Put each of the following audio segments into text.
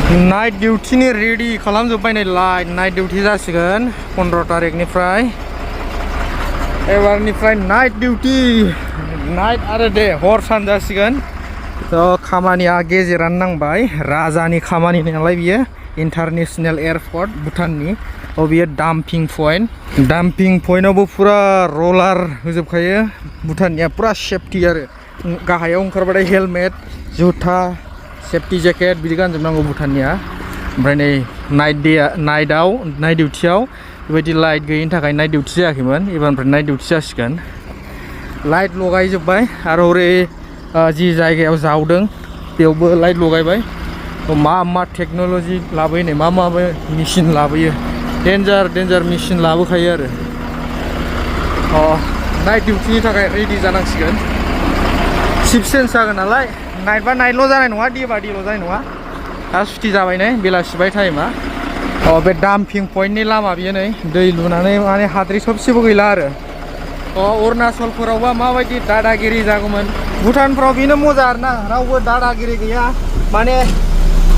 night डिउटिनि ready खालामजोब्बाय नै light night duty जासिगोन 15 तारिखनिफ्राय एबारनिफ्राय नाइट डिउटि नाइट आरो दे हर सान जासिगोन थ' खामानिया गेजेरानो नांबाय राजानि खामानि नालाय बियो इन्टारनेशनेल एयारपर्ट भुटाननि बियो डाम्पिं पइन्टआवबो फुरा रलार होजोबखायो भुटाननिया फुरा सेफटि आरो गाहायाव ओंखारबाथाय हेलमेट जुथा सेफटि जेकेट बिदि गानजोबनांगौ भुटाननिया ओमफ्राय नै नाइट डिउटियाव बेबायदि लाइट गैयिनि थाखाय नाइट डिउटि जायाखैमोन एबारनिफ्राय नाइट डिउटि जासिगोन लाइट लगायजोब्बाय आरो हरै जि जायगायाव जावदों बेयावबो लाइट लगायबाय मा टेक्न'लजि लाबोयो नै मा मेचिन लाबोयो डेन्जार मेचिन लाबोखायो आरो नाइट डिउटिनि थाखाय रेडि जानांसिगोन शिफ्ट चेन्ज जागोन नालाय नाइट बा नाइटल' जानाय नङा दे बा देल' जानाय नङा दा सुथि जाबाय नै बेलासिबाय टाइमा बे डाम्पिं पइन्टनि लामा बियो नै दै लुनानै माने हाद्रि सबसेबो गैला आरो अरुणाचलफोरावबा माबायदि दादागिरि जागौमोन भुटानफ्राव बेनो मोजां आरोना रावबो दादागिरि गैया माने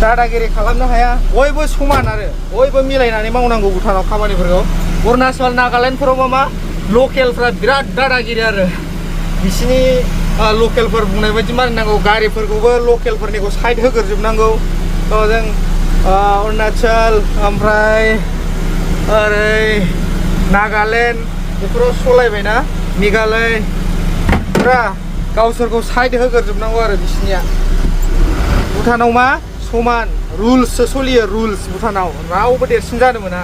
दादागिरि खालामनो हाया बयबो समान आरो बयबो मिलायनानै मावनांगौ भुटानाव खामानिफोरखौ अरुणाचल नागालेण्डफोरावबा मा लकेलफ्रा बिराद दादागिरि आरो बिसिनि लकेलफोर बुंनाय बायदि मानिनांगौ गारिफोरखौबो लकेलफोरनिखौ साइड होग्रोजोबनांगौ जों अरुणाचल ओमफ्राय ओरै नागालेण्ड बेफोराव सलायबायना मेघालय फुरा गावसोरखौ साइड होग्रोजोबनांगौ आरो बिसिनिया भुटानाव मा समान रुल्ससो सोलियो रुल्स भुटानाव रावबो देरसिन जानो मोना